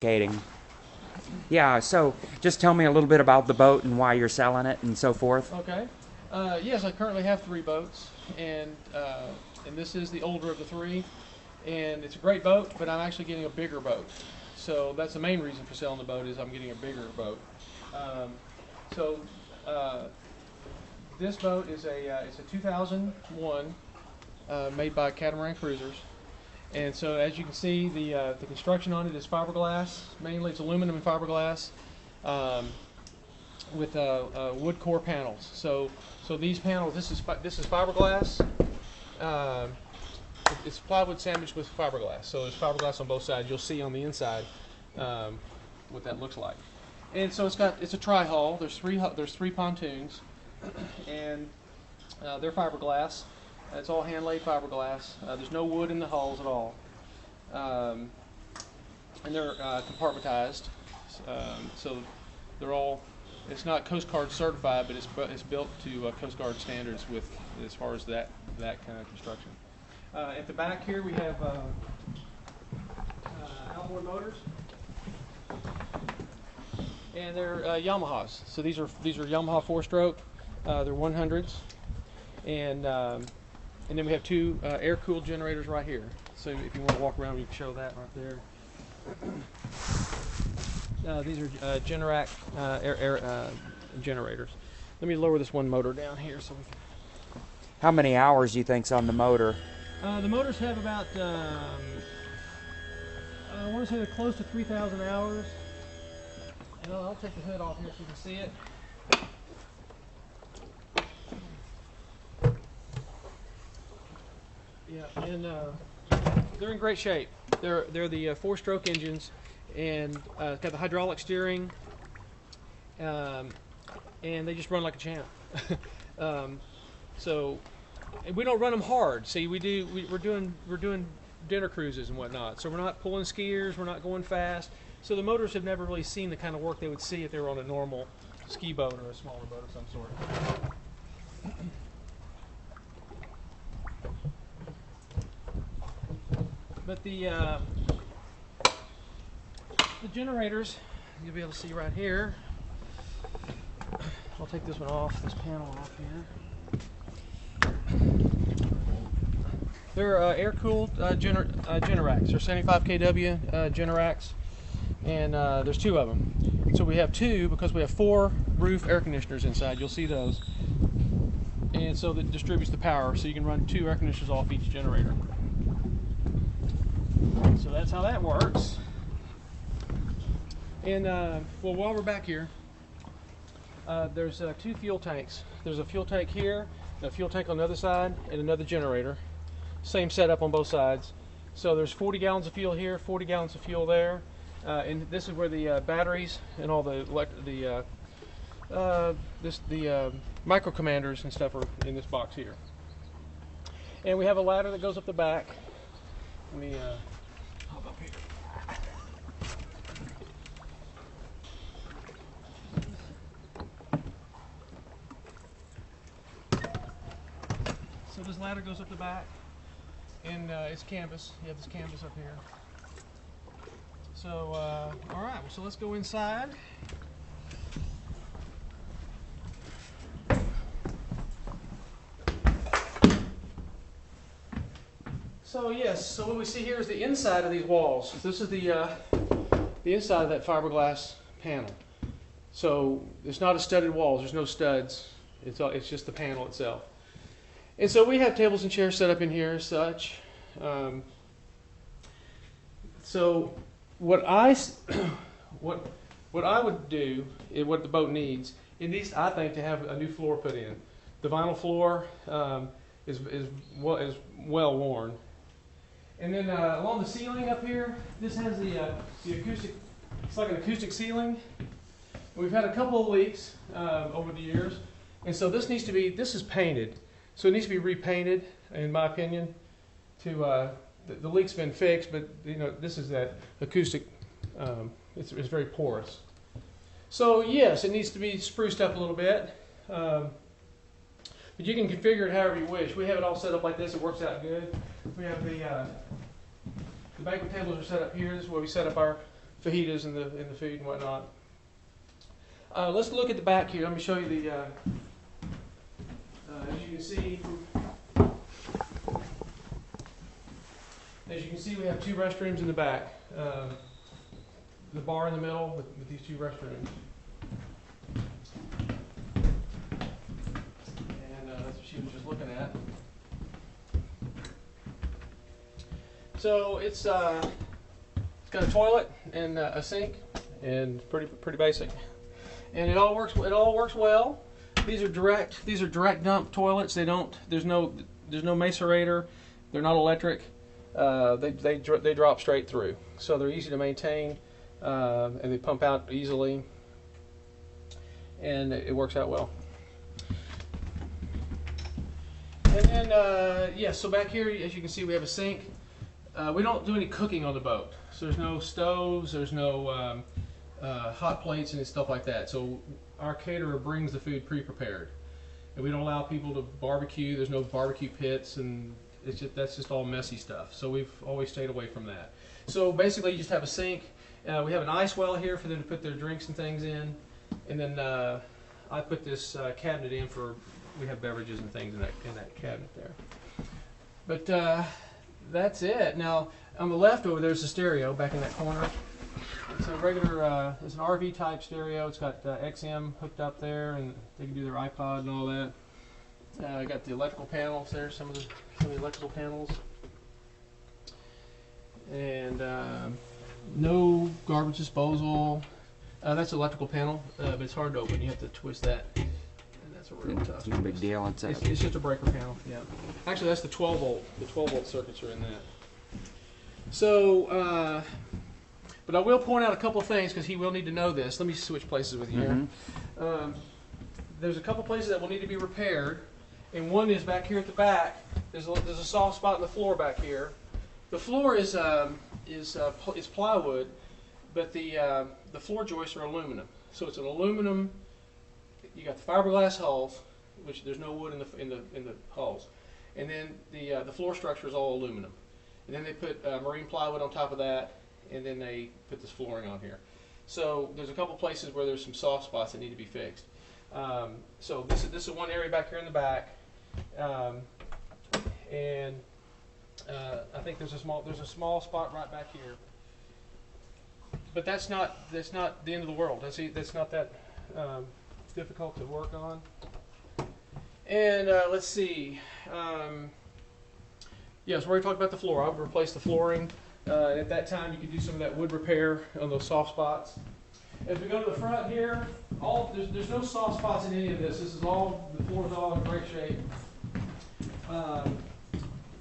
lubricating. Yeah, so just tell me a little bit about the boat and why you're selling it and so forth. Okay. Yes, I currently have 3 boats, and this is the older of the 3, and it's a great boat, but I'm actually getting a bigger boat. So that's the main reason for selling the boat, is I'm getting a bigger boat. Um, so this boat is it's a 2001 made by Catamaran Cruisers. And so, as you can see, the construction on it is fiberglass. Mainly, it's aluminum and fiberglass with wood core panels. So these panels, this is fiberglass. It's plywood sandwiched with fiberglass. So there's fiberglass on both sides. You'll see on the inside what that looks like. And so it's a tri-hull. There's three pontoons, and they're fiberglass. It's all hand-laid fiberglass. There's no wood in the hulls at all. And they're compartmentized. So they're all, it's not Coast Guard certified, but it's built to Coast Guard standards as far as that kind of construction. At the back here we have outboard motors. And they're Yamahas. So these are Yamaha 4-stroke. They're 100s. And then we have 2 air-cooled generators right here. So if you want to walk around, you can show that right there. These are Generac air generators. Let me lower this one motor down here so we can. How many hours do you think's on the motor? The motors have about, I want to say they're close to 3,000 hours. And I'll take the hood off here so you can see it. Yeah, and they're in great shape. They're the 4-stroke engines, and got the hydraulic steering, and they just run like a champ. So and we don't run them hard. See, we're doing dinner cruises and whatnot. So we're not pulling skiers. We're not going fast. So the motors have never really seen the kind of work they would see if they were on a normal ski boat or a smaller boat of some sort. But the generators, you'll be able to see right here. I'll take this one off, this panel off here. They're air-cooled Generacs. They're 75 kW Generacs, and there's 2 of them. So we have 2 because we have 4 roof air conditioners inside. You'll see those. And so that distributes the power, so you can run 2 air conditioners off each generator. So that's how that works. And well, while we're back here, there's 2 fuel tanks. There's a fuel tank here, a fuel tank on the other side, and another generator. Same setup on both sides. So there's 40 gallons of fuel here, 40 gallons of fuel there, and this is where the batteries and all the micro commanders and stuff are in this box here. And we have a ladder that goes up the back. Let me hop up here. So this ladder goes up the back, and it's canvas. You have this canvas up here. So, all right. So let's go inside. So yes, so what we see here is the inside of these walls. This is the inside of that fiberglass panel. So it's not a studded walls. There's no studs. It's just the panel itself. And so we have tables and chairs set up in here as such. So what I would do, what the boat needs, it needs, I think, to have a new floor put in. The vinyl floor is well worn. And then along the ceiling up here, this has the acoustic. It's like an acoustic ceiling. We've had a couple of leaks over the years, and so this is painted. So it needs to be repainted, in my opinion. The leak's been fixed, but this is that acoustic. It's very porous. So yes, it needs to be spruced up a little bit. But you can configure it however you wish. We have it all set up like this. It works out good. We have the banquet tables are set up here. This is where we set up our fajitas in the food and whatnot. Let's look at the back here. Let me show you the. As you can see, we have 2 restrooms in the back. The bar in the middle with these 2 restrooms. And that's what she was just looking at. So it's got a toilet and a sink, and pretty basic. And it all works well. These are direct dump toilets. There's no macerator. They're not electric. They drop straight through, so they're easy to maintain, and they pump out easily, and it works out well. And then so back here, as you can see, we have a sink. We don't do any cooking on the boat, so there's no stoves, there's no hot plates and stuff like that. So our caterer brings the food pre-prepared, and we don't allow people to barbecue. There's no barbecue pits, and that's just all messy stuff. So we've always stayed away from that. So basically, you just have a sink. We have an ice well here for them to put their drinks and things in, and then I put this cabinet in for. We have beverages and things in that cabinet there. But that's it. Now on the left over there's a stereo back in that corner. It's a regular, it's an RV type stereo. It's got XM hooked up there, and they can do their iPod and all that. I got the electrical panels there, some of the electrical panels, and no garbage disposal. That's an electrical panel, but it's hard to open. You have to twist that, and that's a real tough. It's no big deal. It's just a breaker panel. Yeah, actually that's the 12 volt. The 12 volt circuits are in that. So, but I will point out a couple of things because he will need to know this. Let me switch places with you here. There's a couple places that will need to be repaired. And one is back here at the back. There's a soft spot in the floor back here. The floor is plywood, but the floor joists are aluminum. So it's an aluminum. You got the fiberglass hulls, which there's no wood in the hulls, and then the floor structure is all aluminum. And then they put marine plywood on top of that, and then they put this flooring on here. So there's a couple places where there's some soft spots that need to be fixed. So this is one area back here in the back. And I think there's a small spot right back here, but that's not the end of the world. That's not that difficult to work on. And let's see. Yes, we already talked about the floor. I would replace the flooring. At that time, you could do some of that wood repair on those soft spots. As we go to the front here, there's no soft spots in any of this. This is all, the floor is all in great shape.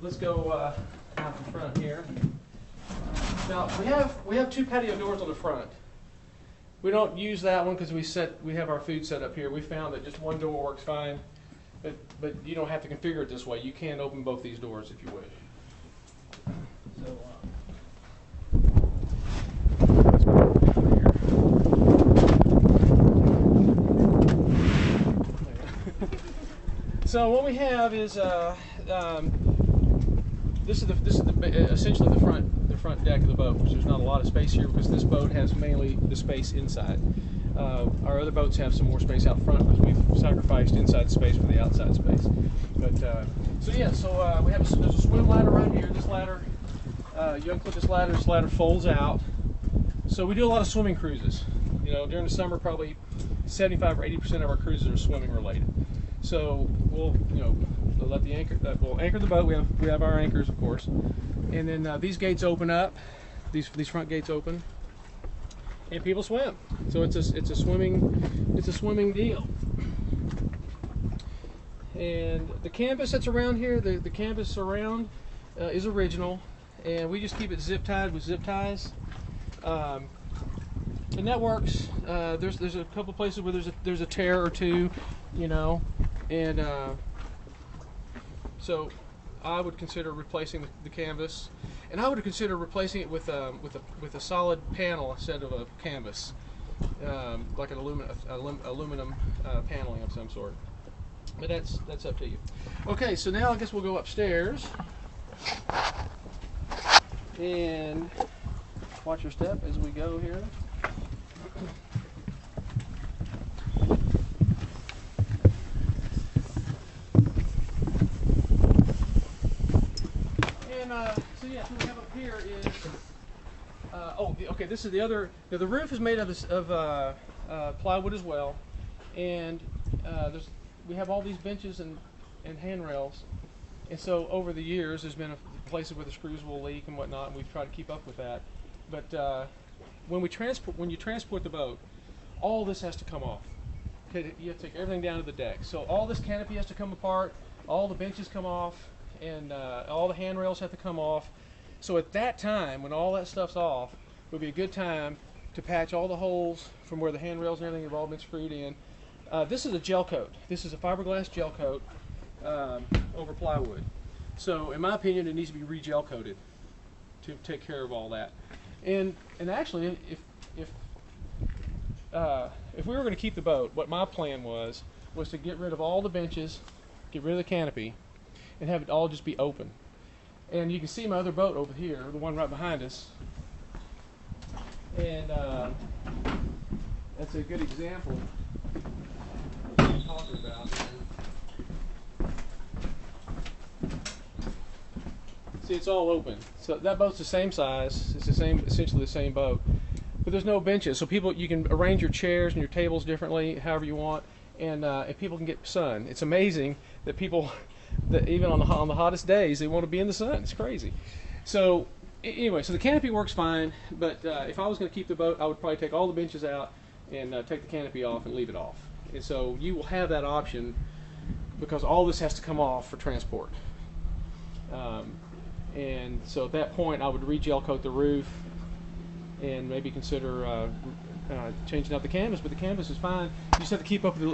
Let's go out in front here. Now we have 2 patio doors on the front. We don't use that one because we have our food set up here. We found that just one door works fine, but you don't have to configure it this way. You can open both these doors if you wish. So. So what we have is this is essentially the front deck of the boat, which there's not a lot of space here because this boat has mainly the space inside. Our other boats have some more space out front because we've sacrificed inside space for the outside space. But there's a swim ladder right here. This ladder, you unclip this ladder folds out. So we do a lot of swimming cruises. You know, during the summer, probably 75 or 80% of our cruises are swimming related. So we'll let the anchor. We'll anchor the boat. We have our anchors, of course, and then these gates open up. These front gates open, and people swim. So it's a swimming deal. And the canvas that's around here, the canvas around is original, and we just keep it zip tied with zip ties. And that works. There's a couple places where there's a tear or two, and so I would consider replacing the canvas, and I would consider replacing it with a solid panel instead of a canvas, like an aluminum paneling of some sort. But that's up to you. Okay, so now I guess we'll go upstairs, and watch your step as we go here. And so yeah, what we have up here is okay. This is the other. Now the roof is made of this plywood as well, and we have all these benches and handrails, and so over the years there's been places where the screws will leak and whatnot, and we've tried to keep up with that. But when you transport the boat, all this has to come off. Okay, you have to take everything down to the deck. So all this canopy has to come apart, all the benches come off, and all the handrails have to come off. So at that time, when all that stuff's off, it would be a good time to patch all the holes from where the handrails and everything have all been screwed in. This is a gel coat. This is a fiberglass gel coat over plywood. So in my opinion, it needs to be re-gel coated to take care of all that. And actually, if we were going to keep the boat, what my plan was to get rid of all the benches, get rid of the canopy, and have it all just be open. And you can see my other boat over here, the one right behind us. And that's a good example of what I'm talking about. See, it's all open. So that boat's the same size. It's the same, essentially the same boat. But there's no benches, so you can arrange your chairs and your tables differently, however you want, and people can get sun. It's amazing that people, that even on the hottest days, they want to be in the sun. It's crazy. So anyway, so the canopy works fine, but if I was going to keep the boat, I would probably take all the benches out and take the canopy off and leave it off. And so you will have that option because all this has to come off for transport. And so at that point, I would re-gel coat the roof and maybe consider changing out the canvas, but the canvas is fine. You just have to keep up with the